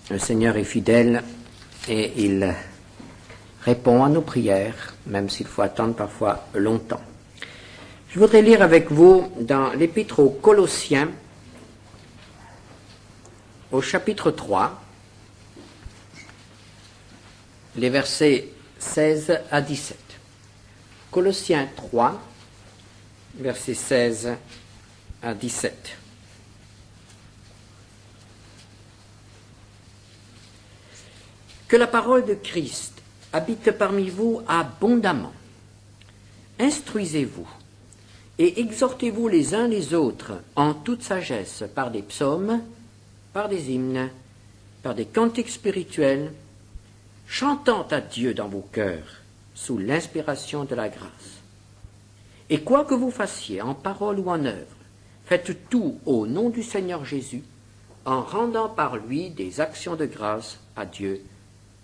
Le Seigneur est fidèle et il répond à nos prières, même s'il faut attendre parfois longtemps. Je voudrais lire avec vous dans l'Épître aux Colossiens, au chapitre 3, les versets 16 à 17. Colossiens 3, versets 16 à 17. Que la parole de Christ habite parmi vous abondamment. Instruisez-vous et exhortez-vous les uns les autres en toute sagesse par des psaumes, par des hymnes, par des cantiques spirituels, chantant à Dieu dans vos cœurs sous l'inspiration de la grâce. Et quoi que vous fassiez en parole ou en œuvre, faites tout au nom du Seigneur Jésus, en rendant par lui des actions de grâce à Dieu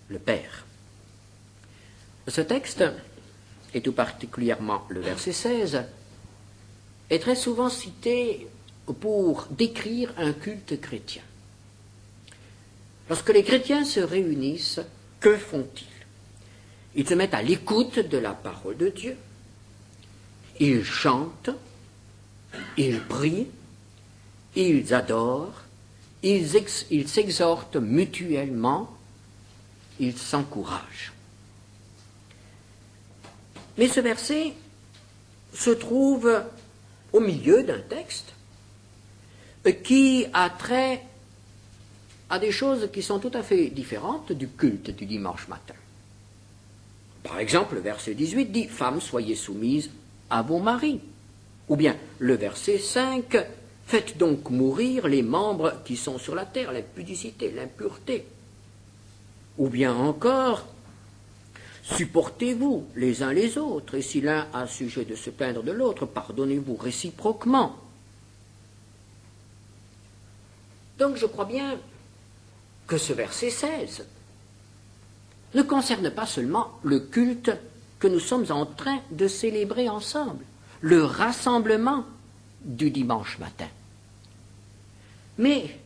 le Père. Ce texte, et tout particulièrement le verset 16, est très souvent cité pour décrire un culte chrétien. Lorsque les chrétiens se réunissent, que font-ils? Ils se mettent à l'écoute de la parole de Dieu, ils chantent, ils prient, ils adorent, ils s'exhortent mutuellement, ils s'encouragent. Mais ce verset se trouve au milieu d'un texte qui a trait à des choses qui sont tout à fait différentes du culte du dimanche matin. Par exemple, le verset 18 dit « Femmes, soyez soumises à vos maris ». Ou bien le verset 5 « Faites donc mourir les membres qui sont sur la terre, l'impudicité, l'impureté ». Ou bien encore « Supportez-vous les uns les autres, et si l'un a sujet de se plaindre de l'autre, pardonnez-vous réciproquement ». Donc je crois bien que ce verset 16 ne concerne pas seulement le culte que nous sommes en train de célébrer ensemble, le rassemblement du dimanche matin. Mais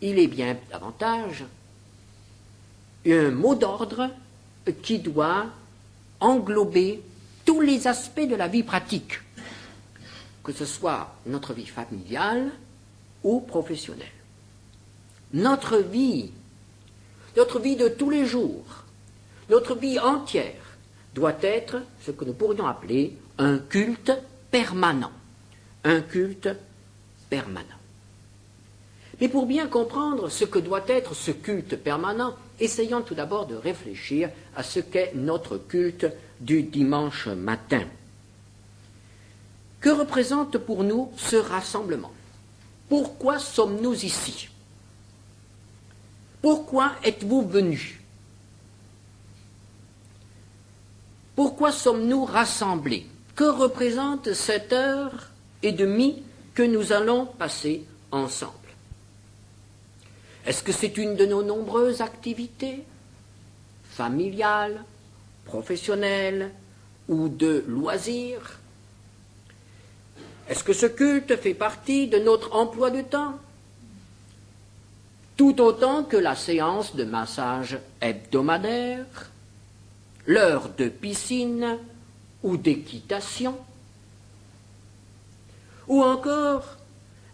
il est bien davantage un mot d'ordre qui doit englober tous les aspects de la vie pratique, que ce soit notre vie familiale ou professionnelle. Notre vie de tous les jours, notre vie entière doit être ce que nous pourrions appeler un culte permanent. Un culte permanent. Mais pour bien comprendre ce que doit être ce culte permanent, essayons tout d'abord de réfléchir à ce qu'est notre culte du dimanche matin. Que représente pour nous ce rassemblement? Pourquoi sommes-nous ici? Pourquoi êtes-vous venus? Pourquoi sommes-nous rassemblés? Que représente cette heure et demie que nous allons passer ensemble? Est-ce que c'est une de nos nombreuses activités familiales, professionnelles ou de loisirs? Est-ce que ce culte fait partie de notre emploi du temps? Tout autant que la séance de massage hebdomadaire, l'heure de piscine ou d'équitation? Ou encore,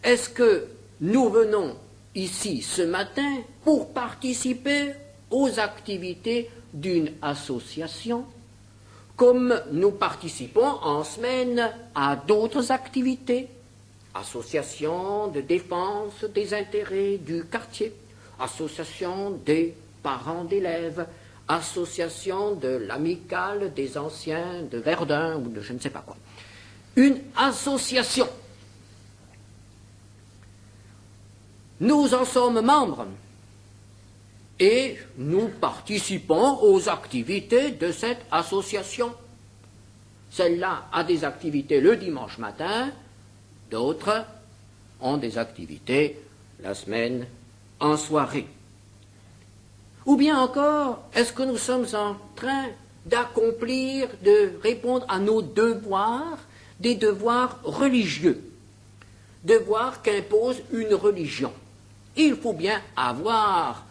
est-ce que nous venons ici ce matin pour participer aux activités d'une association, comme nous participons en semaine à d'autres activités? Association de défense des intérêts du quartier, association des parents d'élèves, association de l'amicale des anciens de Verdun ou de je ne sais pas quoi. Une association. Nous en sommes membres et nous participons aux activités de cette association. Celle-là a des activités le dimanche matin, d'autres ont des activités la semaine en soirée. Ou bien encore, est-ce que nous sommes en train d'accomplir, de répondre à nos devoirs, des devoirs religieux, devoirs qu'impose une religion? Il faut bien avoir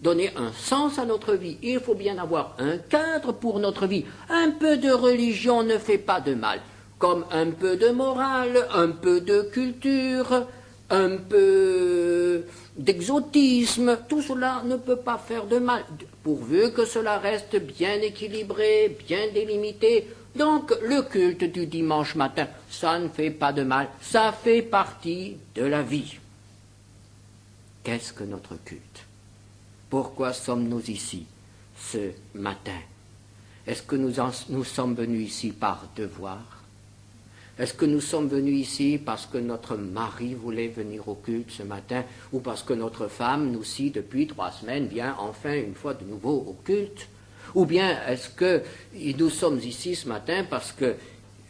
donner un sens à notre vie. Il faut bien avoir un cadre pour notre vie. Un peu de religion ne fait pas de mal, comme un peu de morale, un peu de culture, un peu d'exotisme. Tout cela ne peut pas faire de mal, pourvu que cela reste bien équilibré, bien délimité. Donc le culte du dimanche matin, ça ne fait pas de mal, ça fait partie de la vie. Qu'est-ce que notre culte? Pourquoi sommes-nous ici ce matin? Est-ce que nous sommes venus ici par devoir? Est-ce que nous sommes venus ici parce que notre mari voulait venir au culte ce matin, ou parce que notre femme, nous aussi, depuis 3 semaines, vient enfin une fois de nouveau au culte? Ou bien est-ce que nous sommes ici ce matin parce que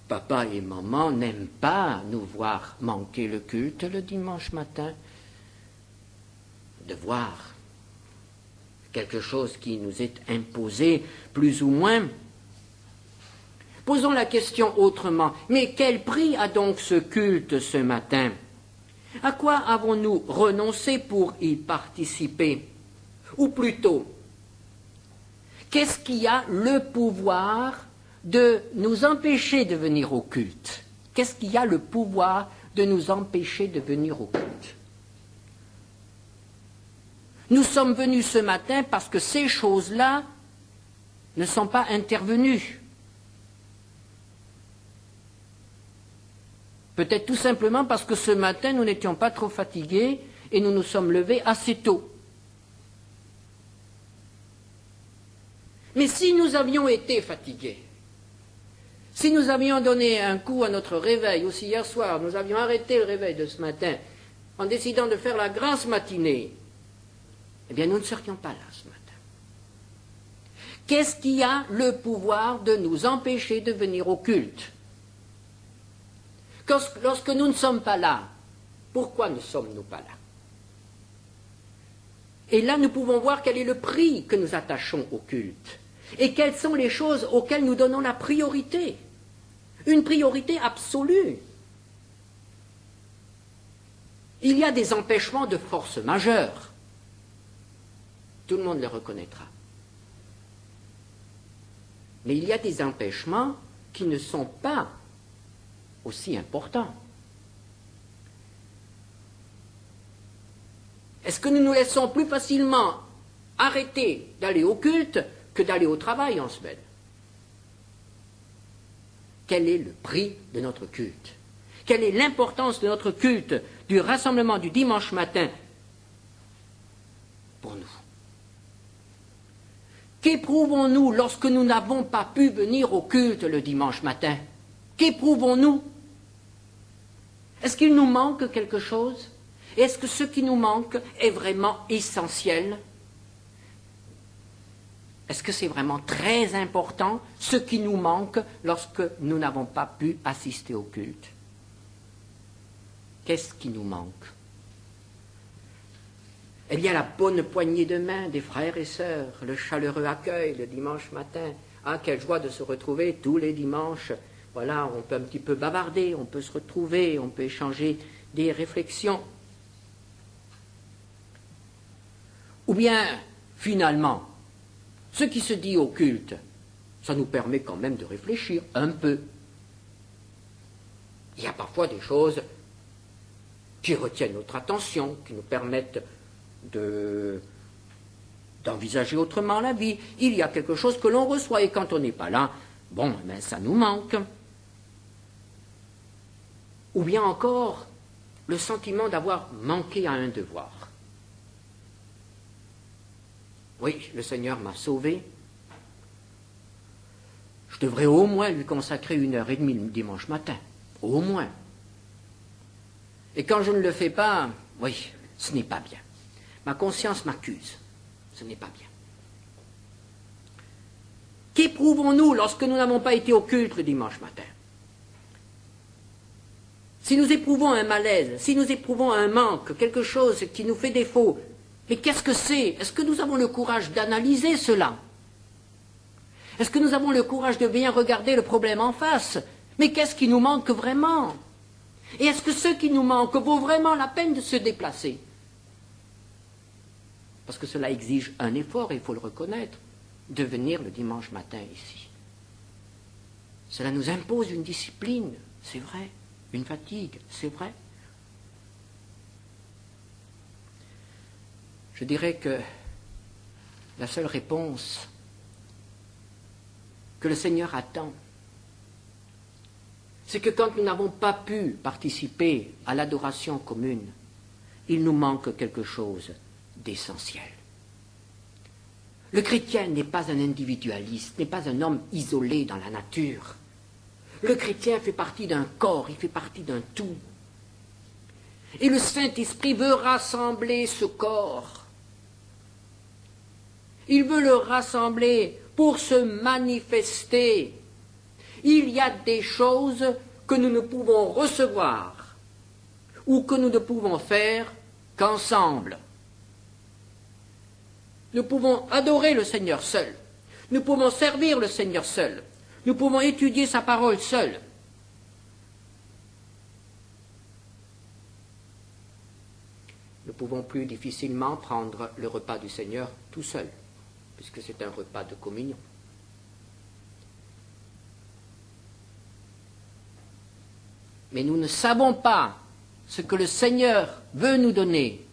papa et maman n'aiment pas nous voir manquer le culte le dimanche matin? Devoir, quelque chose qui nous est imposé plus ou moins. Posons la question autrement. Mais quel prix a donc ce culte ce matin? À quoi avons-nous renoncé pour y participer? Ou plutôt, qu'est-ce qui a le pouvoir de nous empêcher de venir au culte? Qu'est-ce qui a le pouvoir de nous empêcher de venir au culte? Nous sommes venus ce matin parce que ces choses-là ne sont pas intervenues. Peut-être tout simplement parce que ce matin, nous n'étions pas trop fatigués et nous nous sommes levés assez tôt. Mais si nous avions été fatigués, si nous avions donné un coup à notre réveil, aussi hier soir, nous avions arrêté le réveil de ce matin en décidant de faire la grasse matinée, eh bien nous ne serions pas là ce matin. Qu'est-ce qui a le pouvoir de nous empêcher de venir au culte? Lorsque nous ne sommes pas là, pourquoi ne sommes-nous pas là? Et là, nous pouvons voir quel est le prix que nous attachons au culte et quelles sont les choses auxquelles nous donnons la priorité. Une priorité absolue. Il y a des empêchements de force majeure. Tout le monde les reconnaîtra. Mais il y a des empêchements qui ne sont pas aussi important. Est-ce que nous nous laissons plus facilement arrêter d'aller au culte que d'aller au travail en semaine? Quel est le prix de notre culte? Quelle est l'importance de notre culte, du rassemblement du dimanche matin pour nous? Qu'éprouvons-nous lorsque nous n'avons pas pu venir au culte le dimanche matin? Qu'éprouvons-nous? Est-ce qu'il nous manque quelque chose? Est-ce que ce qui nous manque est vraiment essentiel? Est-ce que c'est vraiment très important, ce qui nous manque lorsque nous n'avons pas pu assister au culte? Qu'est-ce qui nous manque? Eh bien, la bonne poignée de main des frères et sœurs, le chaleureux accueil le dimanche matin. Ah, quelle joie de se retrouver tous les dimanches. Voilà, on peut un petit peu bavarder, on peut se retrouver, on peut échanger des réflexions. Ou bien, finalement, ce qui se dit au culte, ça nous permet quand même de réfléchir un peu. Il y a parfois des choses qui retiennent notre attention, qui nous permettent d'envisager autrement la vie. Il y a quelque chose que l'on reçoit et quand on n'est pas là, bon, ben, ça nous manque. Ou bien encore, le sentiment d'avoir manqué à un devoir. Oui, le Seigneur m'a sauvé. Je devrais au moins lui consacrer 1h30 le dimanche matin. Au moins. Et quand je ne le fais pas, oui, ce n'est pas bien. Ma conscience m'accuse. Ce n'est pas bien. Qu'éprouvons-nous lorsque nous n'avons pas été au culte le dimanche matin? Si nous éprouvons un malaise, si nous éprouvons un manque, quelque chose qui nous fait défaut, mais qu'est-ce que c'est? Est-ce que nous avons le courage d'analyser cela? Est-ce que nous avons le courage de bien regarder le problème en face? Mais qu'est-ce qui nous manque vraiment? Et est-ce que ce qui nous manque vaut vraiment la peine de se déplacer? parce que cela exige un effort, il faut le reconnaître, de venir le dimanche matin ici. Cela nous impose une discipline, c'est vrai, une fatigue, c'est vrai. Je dirais que la seule réponse que le Seigneur attend, c'est que quand nous n'avons pas pu participer à l'adoration commune, il nous manque quelque chose d'essentiel. Le chrétien n'est pas un individualiste, n'est pas un homme isolé dans la nature. Le chrétien fait partie d'un corps, il fait partie d'un tout. Et le Saint-Esprit veut rassembler ce corps. Il veut le rassembler pour se manifester. Il y a des choses que nous ne pouvons recevoir ou que nous ne pouvons faire qu'ensemble. Nous pouvons adorer le Seigneur seul. Nous pouvons servir le Seigneur seul. Nous pouvons étudier sa parole seul. Nous pouvons plus difficilement prendre le repas du Seigneur tout seul, puisque c'est un repas de communion. Mais nous ne savons pas ce que le Seigneur veut nous donner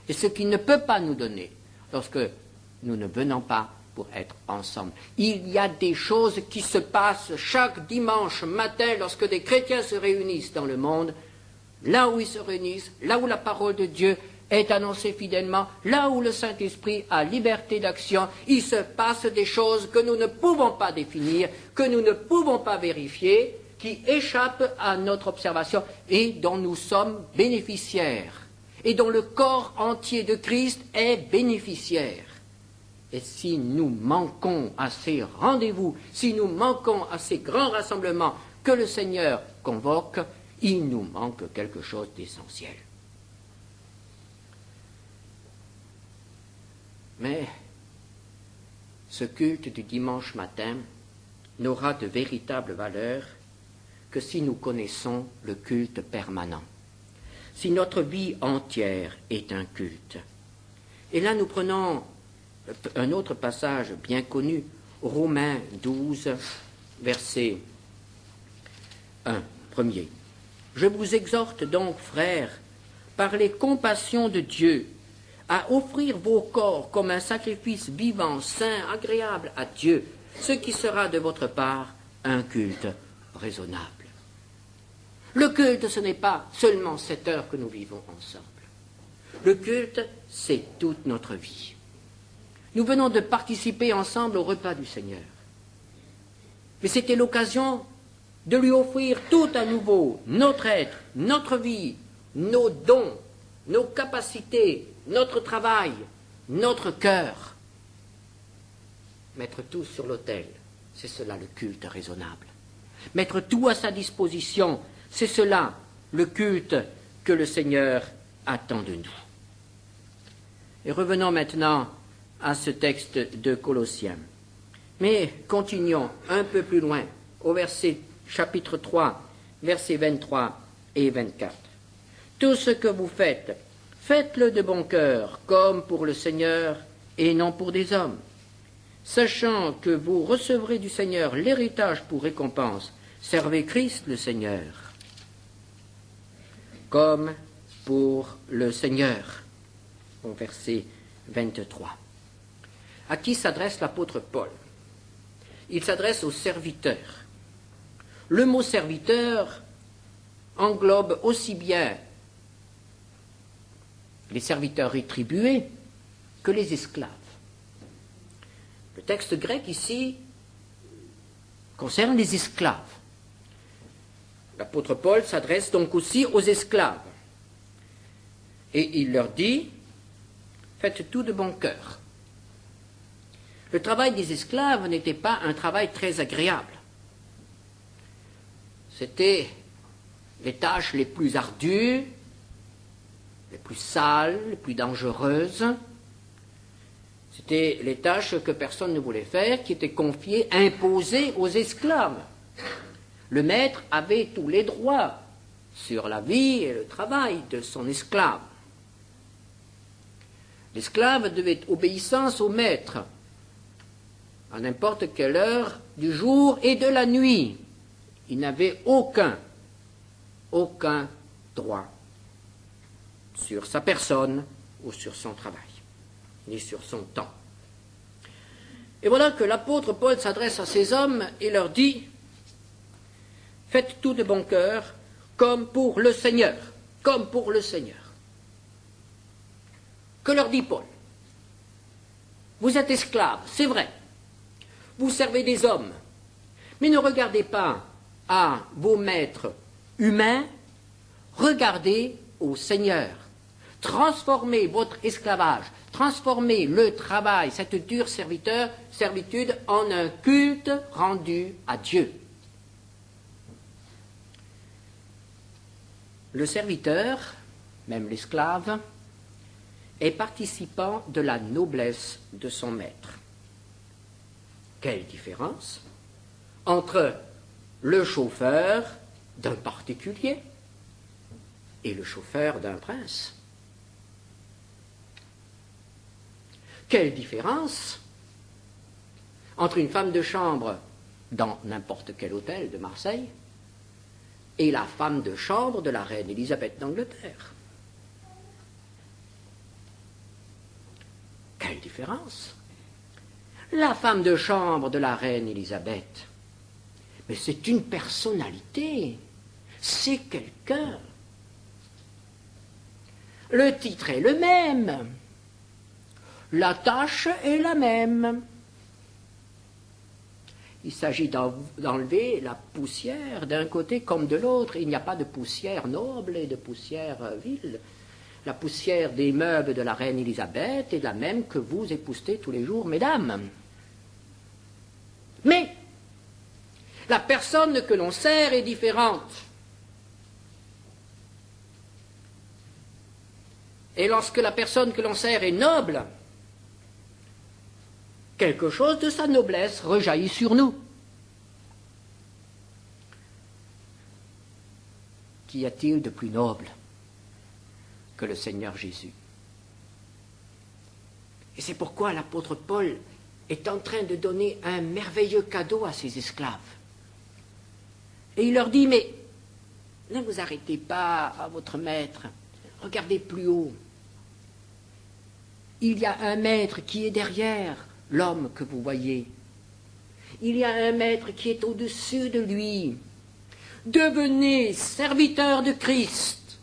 et ce qu'il ne peut pas nous donner lorsque nous ne venons pas pour être ensemble. Il y a des choses qui se passent chaque dimanche matin lorsque des chrétiens se réunissent dans le monde, là où ils se réunissent, là où la parole de Dieu est annoncée fidèlement, là où le Saint-Esprit a liberté d'action, il se passe des choses que nous ne pouvons pas définir, que nous ne pouvons pas vérifier, qui échappent à notre observation et dont nous sommes bénéficiaires, et dont le corps entier de Christ est bénéficiaire. Et si nous manquons à ces rendez-vous, si nous manquons à ces grands rassemblements que le Seigneur convoque, il nous manque quelque chose d'essentiel. Mais ce culte du dimanche matin n'aura de véritable valeur que si nous connaissons le culte permanent, si notre vie entière est un culte. Et là, nous prenons un autre passage bien connu, Romains 12, verset 1, premier. « Je vous exhorte donc, frères, par les compassions de Dieu, à offrir vos corps comme un sacrifice vivant, saint, agréable à Dieu, ce qui sera de votre part un culte raisonnable. » Le culte, ce n'est pas seulement 7 heures que nous vivons ensemble. Le culte, c'est toute notre vie. Nous venons de participer ensemble au repas du Seigneur. Mais c'était l'occasion de lui offrir tout à nouveau notre être, notre vie, nos dons, nos capacités, notre travail, notre cœur. Mettre tout sur l'autel, c'est cela le culte raisonnable. Mettre tout à sa disposition, c'est cela le culte que le Seigneur attend de nous. Et revenons maintenant à ce texte de Colossiens. Mais continuons un peu plus loin, au chapitre 3, versets 23 et 24. Tout ce que vous faites, faites-le de bon cœur, comme pour le Seigneur et non pour des hommes, sachant que vous recevrez du Seigneur l'héritage pour récompense. Servez Christ le Seigneur, comme pour le Seigneur. Au verset 23. À qui s'adresse l'apôtre Paul? Il s'adresse aux serviteurs. Le mot serviteur englobe aussi bien les serviteurs rétribués que les esclaves. Le texte grec ici concerne les esclaves. L'apôtre Paul s'adresse donc aussi aux esclaves. Et il leur dit, faites tout de bon cœur. Le travail des esclaves n'était pas un travail très agréable. C'était les tâches les plus ardues, les plus sales, les plus dangereuses. C'était les tâches que personne ne voulait faire, qui étaient confiées, imposées aux esclaves. Le maître avait tous les droits sur la vie et le travail de son esclave. L'esclave devait obéissance au maître, à n'importe quelle heure du jour et de la nuit. Il n'avait aucun droit sur sa personne ou sur son travail, ni sur son temps. Et voilà que l'apôtre Paul s'adresse à ces hommes et leur dit « Faites tout de bon cœur, comme pour le Seigneur. » Comme pour le Seigneur. Que leur dit Paul? Vous êtes esclaves, c'est vrai. Vous servez des hommes. Mais ne regardez pas à vos maîtres humains, regardez au Seigneur. Transformez votre esclavage, transformez le travail, cette dure servitude, en un culte rendu à Dieu. Le serviteur, même l'esclave, est participant de la noblesse de son maître. Quelle différence entre le chauffeur d'un particulier et le chauffeur d'un prince? Quelle différence entre une femme de chambre dans n'importe quel hôtel de Marseille et la femme de chambre de la reine Élisabeth d'Angleterre? Quelle différence! La femme de chambre de la reine Élisabeth, mais c'est une personnalité, c'est quelqu'un. Le titre est le même, la tâche est la même. Il s'agit d'enlever la poussière d'un côté comme de l'autre. Il n'y a pas de poussière noble et de poussière vile. La poussière des meubles de la reine Élisabeth est la même que vous époustez tous les jours, mesdames. Mais la personne que l'on sert est différente. Et lorsque la personne que l'on sert est noble, quelque chose de sa noblesse rejaillit sur nous. Qu'y a-t-il de plus noble que le Seigneur Jésus? Et c'est pourquoi l'apôtre Paul est en train de donner un merveilleux cadeau à ses esclaves. Et il leur dit, mais ne vous arrêtez pas à votre maître, regardez plus haut. Il y a un maître qui est derrière l'homme que vous voyez. Il y a un maître qui est au-dessus de lui. Devenez serviteurs de Christ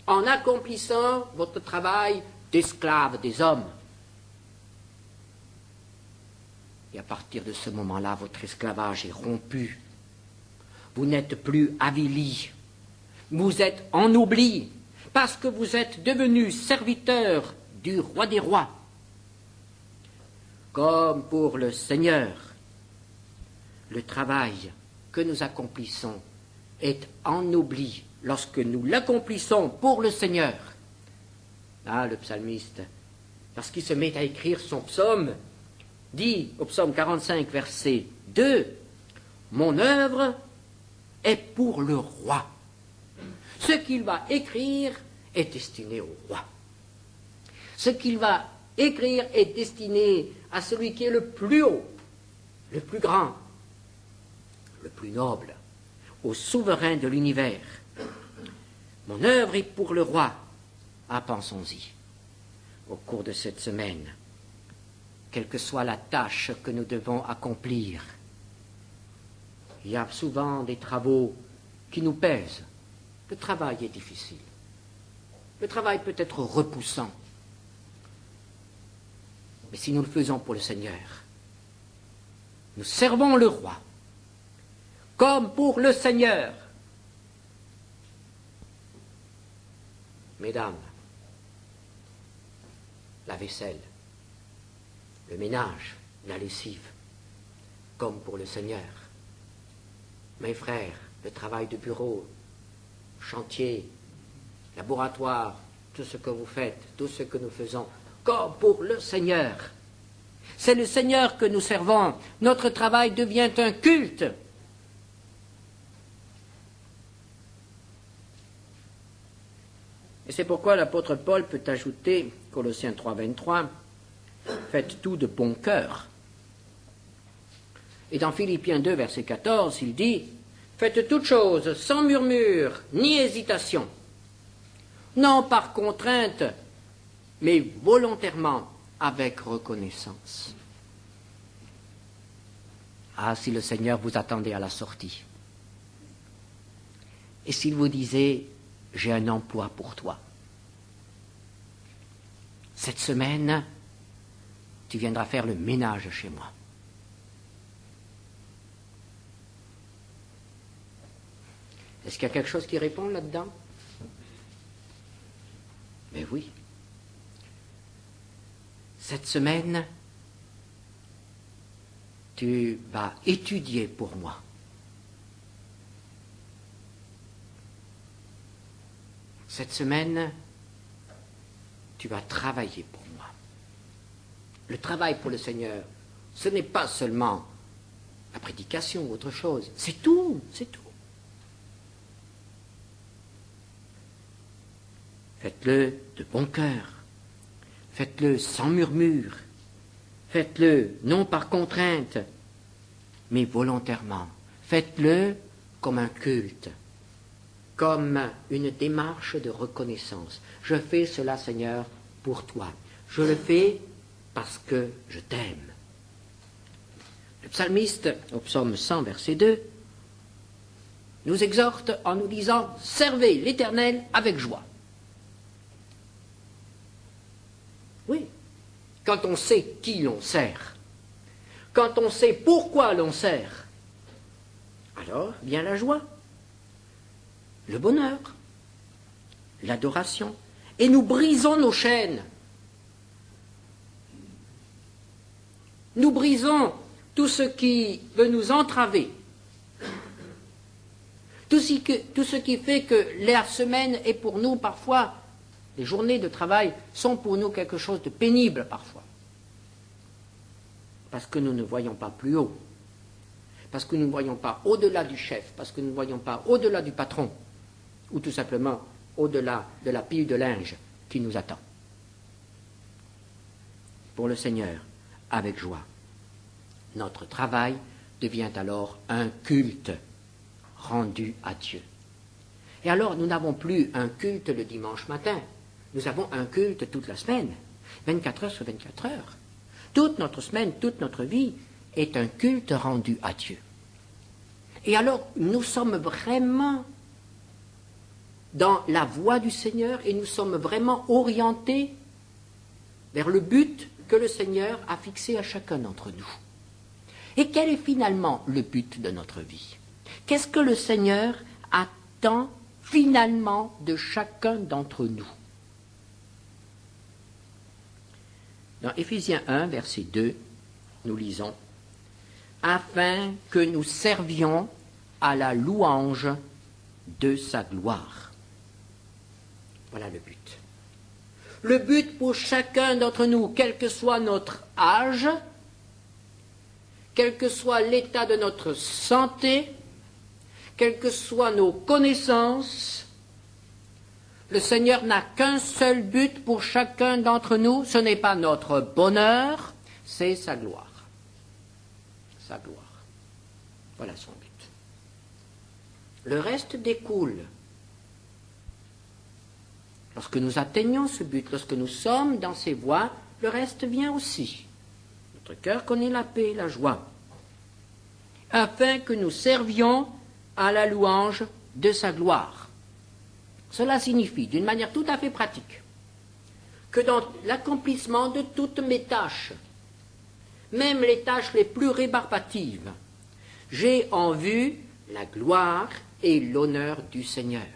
en accomplissant votre travail d'esclave des hommes. Et à partir de ce moment-là, votre esclavage est rompu. Vous n'êtes plus avilis. Vous êtes ennoblis parce que vous êtes devenus serviteurs du roi des rois. Comme pour le Seigneur, le travail que nous accomplissons est ennobli lorsque nous l'accomplissons pour le Seigneur. Ah, le psalmiste, lorsqu'il se met à écrire son psaume, dit au psaume 45, verset 2, « Mon œuvre est pour le roi. » Ce qu'il va écrire est destiné au roi. Ce qu'il va écrire est destiné à celui qui est le plus haut, le plus grand, le plus noble, au souverain de l'univers. Mon œuvre est pour le roi. Ah, pensons-y, au cours de cette semaine, quelle que soit la tâche que nous devons accomplir, il y a souvent des travaux qui nous pèsent. Le travail est difficile. Le travail peut être repoussant. Mais si nous le faisons pour le Seigneur, nous servons le roi, comme pour le Seigneur. Mesdames, la vaisselle, le ménage, la lessive, comme pour le Seigneur. Mes frères, le travail de bureau, chantier, laboratoire, tout ce que vous faites, tout ce que nous faisons, comme pour le Seigneur. C'est le Seigneur que nous servons. Notre travail devient un culte. Et c'est pourquoi l'apôtre Paul peut ajouter Colossiens 3, 23, faites tout de bon cœur. Et dans Philippiens 2, verset 14, il dit, faites toutes choses sans murmure ni hésitation, non par contrainte, mais volontairement avec reconnaissance. Ah, si le Seigneur vous attendait à la sortie. Et s'il vous disait, j'ai un emploi pour toi. Cette semaine, tu viendras faire le ménage chez moi. Est-ce qu'il y a quelque chose qui répond là-dedans? Mais oui. Cette semaine, tu vas étudier pour moi. Cette semaine, tu vas travailler pour moi. Le travail pour le Seigneur, ce n'est pas seulement la prédication ou autre chose. C'est tout, c'est tout. Faites-le de bon cœur. Faites-le sans murmure. Faites-le non par contrainte, mais volontairement. Faites-le comme un culte, comme une démarche de reconnaissance. Je fais cela, Seigneur, pour toi. Je le fais parce que je t'aime. Le psalmiste, au psaume 100, verset 2, nous exhorte en nous disant « Servez l'Éternel avec joie ». Oui, quand on sait qui l'on sert, quand on sait pourquoi l'on sert, alors vient la joie, le bonheur, l'adoration, et nous brisons nos chaînes. Nous brisons tout ce qui veut nous entraver, tout ce qui fait que la semaine est pour nous parfois, les journées de travail sont pour nous quelque chose de pénible parfois. Parce que nous ne voyons pas plus haut. Parce que nous ne voyons pas au-delà du chef. Parce que nous ne voyons pas au-delà du patron. Ou tout simplement au-delà de la pile de linge qui nous attend. Pour le Seigneur, avec joie. Notre travail devient alors un culte rendu à Dieu. Et alors, nous n'avons plus un culte le dimanche matin. Nous avons un culte toute la semaine, 24 heures sur 24 heures. Toute notre semaine, toute notre vie est un culte rendu à Dieu. Et alors, nous sommes vraiment dans la voie du Seigneur et nous sommes vraiment orientés vers le but que le Seigneur a fixé à chacun d'entre nous. Et quel est finalement le but de notre vie? Qu'est-ce que le Seigneur attend finalement de chacun d'entre nous? Dans Éphésiens 1, verset 2, nous lisons « Afin que nous servions à la louange de sa gloire. » Voilà le but. Le but pour chacun d'entre nous, quel que soit notre âge, quel que soit l'état de notre santé, quelles que soient nos connaissances, le Seigneur n'a qu'un seul but pour chacun d'entre nous, ce n'est pas notre bonheur, c'est sa gloire. Sa gloire. Voilà son but. Le reste découle. Lorsque nous atteignons ce but, lorsque nous sommes dans ces voies, le reste vient aussi. Notre cœur connaît la paix, la joie. Afin que nous servions à la louange de sa gloire. Cela signifie, d'une manière tout à fait pratique, que dans l'accomplissement de toutes mes tâches, même les tâches les plus rébarbatives, j'ai en vue la gloire et l'honneur du Seigneur.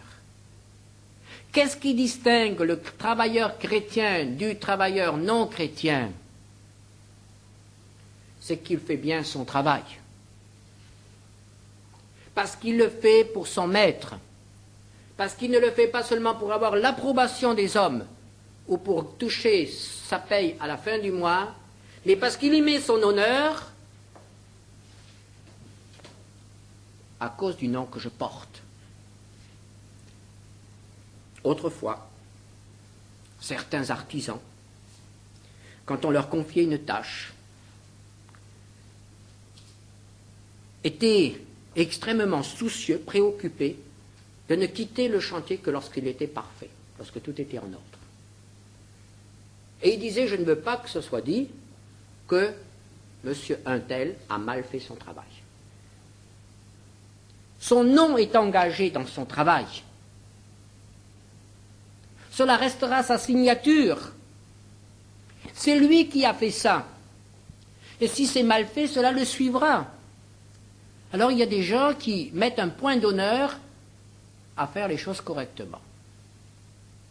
Qu'est-ce qui distingue le travailleur chrétien du travailleur non chrétien? C'est qu'il fait bien son travail. Parce qu'il le fait pour son maître. Parce qu'il ne le fait pas seulement pour avoir l'approbation des hommes ou pour toucher sa paye à la fin du mois, mais parce qu'il y met son honneur à cause du nom que je porte. Autrefois, certains artisans quand on leur confiait une tâche, étaient extrêmement soucieux, préoccupés de ne quitter le chantier que lorsqu'il était parfait, lorsque tout était en ordre. Et il disait, je ne veux pas que ce soit dit que monsieur Untel a mal fait son travail. Son nom est engagé dans son travail. Cela restera sa signature. C'est lui qui a fait ça. Et si c'est mal fait, cela le suivra. Alors il y a des gens qui mettent un point d'honneur à faire les choses correctement.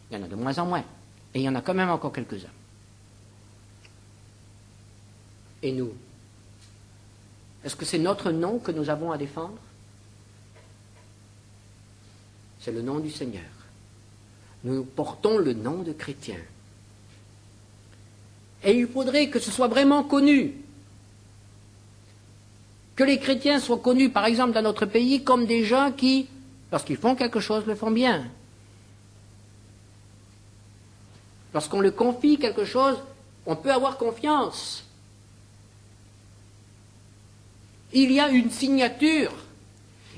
Il y en a de moins en moins. Et il y en a quand même encore quelques-uns. Et nous? Est-ce que c'est notre nom que nous avons à défendre? C'est le nom du Seigneur. Nous portons le nom de chrétien. Et il faudrait que ce soit vraiment connu. Que les chrétiens soient connus, par exemple, dans notre pays, comme des gens qui, lorsqu'ils font quelque chose, le font bien. Lorsqu'on le confie quelque chose, on peut avoir confiance. Il y a une signature,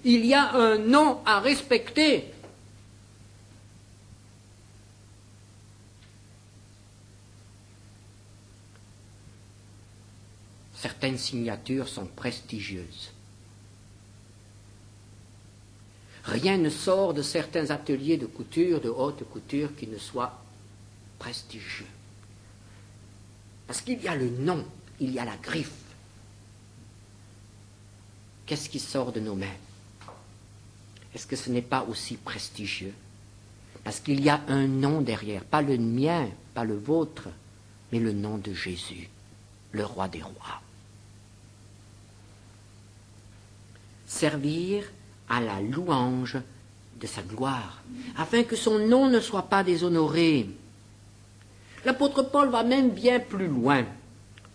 il y a un nom à respecter. Certaines signatures sont prestigieuses. Rien ne sort de certains ateliers de couture, de haute couture, qui ne soit prestigieux. Parce qu'il y a le nom, il y a la griffe. Qu'est-ce qui sort de nos mains? Est-ce que ce n'est pas aussi prestigieux? Parce qu'il y a un nom derrière, pas le mien, pas le vôtre, mais le nom de Jésus, le roi des rois. Servir à la louange de sa gloire, afin que son nom ne soit pas déshonoré. L'apôtre Paul va même bien plus loin.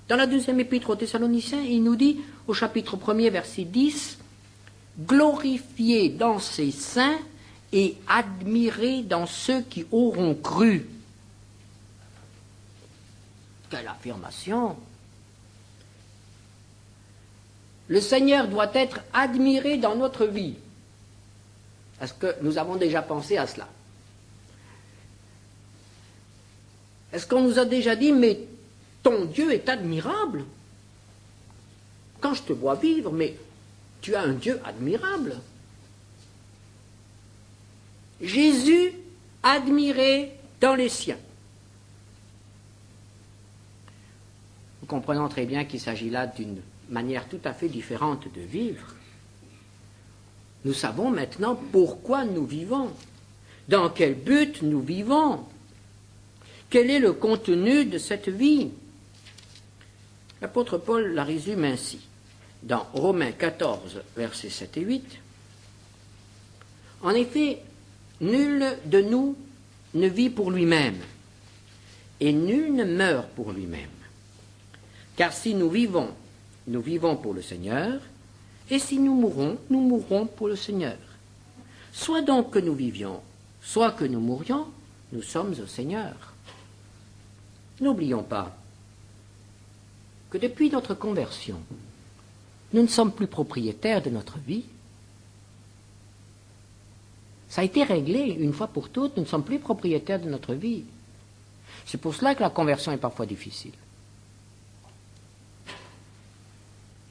Dans la deuxième épître aux Thessaloniciens, il nous dit, au chapitre 1er, verset 10, « Glorifiez dans ses saints et admirez dans ceux qui auront cru. » Quelle affirmation! Le Seigneur doit être admiré dans notre vie. Est-ce que nous avons déjà pensé à cela? Est-ce qu'on nous a déjà dit, mais ton Dieu est admirable? Quand je te vois vivre, mais tu as un Dieu admirable. Jésus admiré dans les siens. Nous comprenons très bien qu'il s'agit là d'une manière tout à fait différente de vivre. Nous savons maintenant pourquoi nous vivons, dans quel but nous vivons, quel est le contenu de cette vie. L'apôtre Paul la résume ainsi, dans Romains 14, versets 7 et 8. En effet, nul de nous ne vit pour lui-même, et nul ne meurt pour lui-même. Car si nous vivons pour le Seigneur, et si nous mourrons pour le Seigneur. Soit donc que nous vivions, soit que nous mourions, nous sommes au Seigneur. N'oublions pas que depuis notre conversion, nous ne sommes plus propriétaires de notre vie. Ça a été réglé une fois pour toutes, nous ne sommes plus propriétaires de notre vie. C'est pour cela que la conversion est parfois difficile.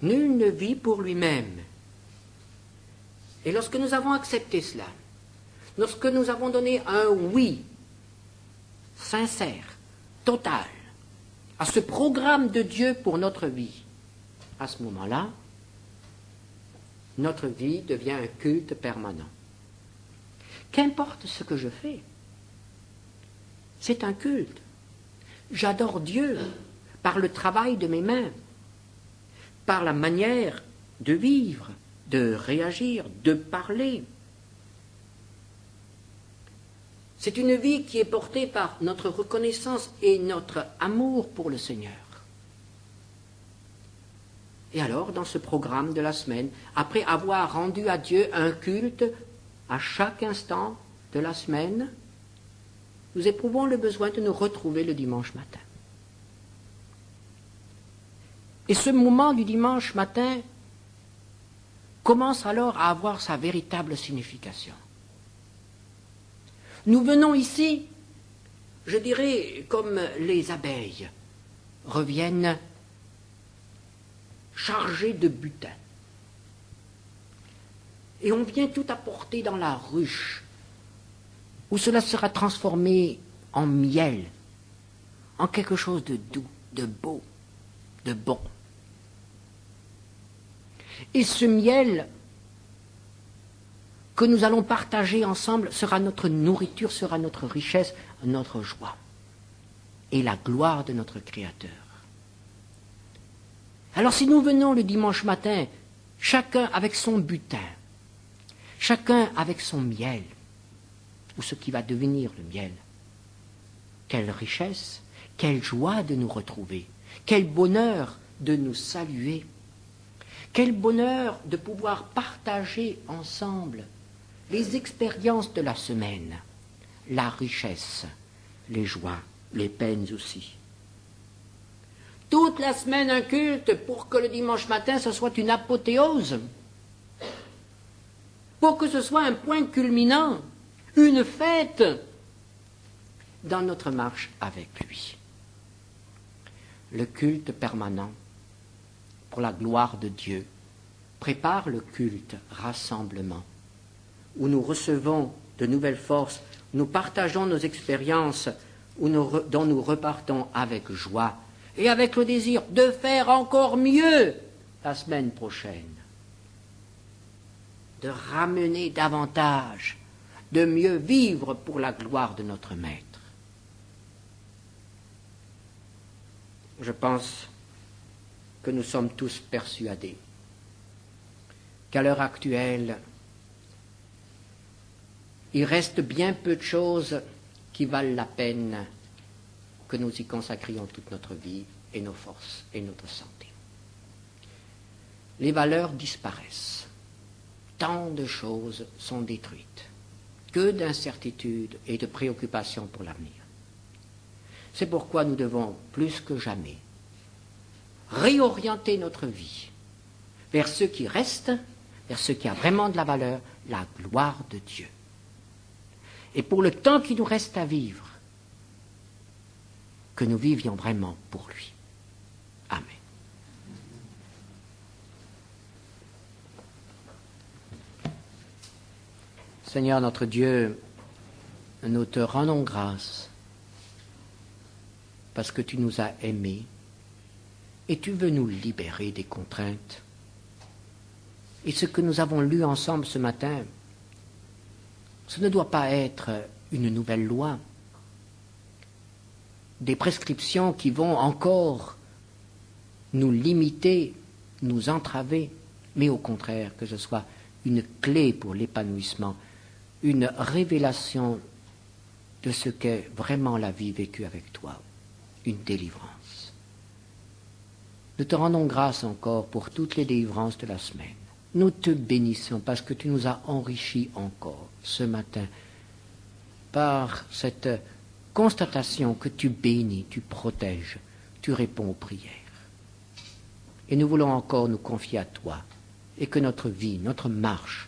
Nul ne vit pour lui-même. Et lorsque nous avons accepté cela, lorsque nous avons donné un oui sincère, total, à ce programme de Dieu pour notre vie, à ce moment-là, notre vie devient un culte permanent. Qu'importe ce que je fais, c'est un culte. J'adore Dieu par le travail de mes mains, par la manière de vivre, de réagir, de parler. C'est une vie qui est portée par notre reconnaissance et notre amour pour le Seigneur. Et alors, dans ce programme de la semaine, après avoir rendu à Dieu un culte à chaque instant de la semaine, nous éprouvons le besoin de nous retrouver le dimanche matin. Et ce moment du dimanche matin commence alors à avoir sa véritable signification. Nous venons ici, je dirais, comme les abeilles reviennent chargées de butin. Et on vient tout apporter dans la ruche, où cela sera transformé en miel, en quelque chose de doux, de beau, de bon. Et ce miel que nous allons partager ensemble sera notre nourriture, sera notre richesse, notre joie et la gloire de notre Créateur. Alors si nous venons le dimanche matin, chacun avec son butin, chacun avec son miel, ou ce qui va devenir le miel, quelle richesse, quelle joie de nous retrouver, quel bonheur de nous saluer, quel bonheur de pouvoir partager ensemble les expériences de la semaine, la richesse, les joies, les peines aussi. Toute la semaine un culte pour que le dimanche matin ce soit une apothéose, pour que ce soit un point culminant, une fête dans notre marche avec lui. Le culte permanent pour la gloire de Dieu prépare le culte rassemblement, où nous recevons de nouvelles forces, nous partageons nos expériences, dont nous repartons avec joie et avec le désir de faire encore mieux la semaine prochaine, de ramener davantage, de mieux vivre pour la gloire de notre Maître. Je pense que nous sommes tous persuadés qu'à l'heure actuelle, il reste bien peu de choses qui valent la peine que nous y consacrions toute notre vie et nos forces et notre santé. Les valeurs disparaissent. Tant de choses sont détruites. Que d'incertitudes et de préoccupations pour l'avenir. C'est pourquoi nous devons, plus que jamais, réorienter notre vie vers ce qui reste, vers ce qui a vraiment de la valeur, la gloire de Dieu. Et pour le temps qui nous reste à vivre, que nous vivions vraiment pour lui. Amen. Seigneur notre Dieu, nous te rendons grâce parce que tu nous as aimés et tu veux nous libérer des contraintes. Et ce que nous avons lu ensemble ce matin, ce ne doit pas être une nouvelle loi, des prescriptions qui vont encore nous limiter, nous entraver, mais au contraire que ce soit une clé pour l'épanouissement, une révélation de ce qu'est vraiment la vie vécue avec toi, une délivrance. Nous te rendons grâce encore pour toutes les délivrances de la semaine. Nous te bénissons parce que tu nous as enrichis encore ce matin par cette constatation que tu bénis, tu protèges, tu réponds aux prières. Et nous voulons encore nous confier à toi et que notre vie, notre marche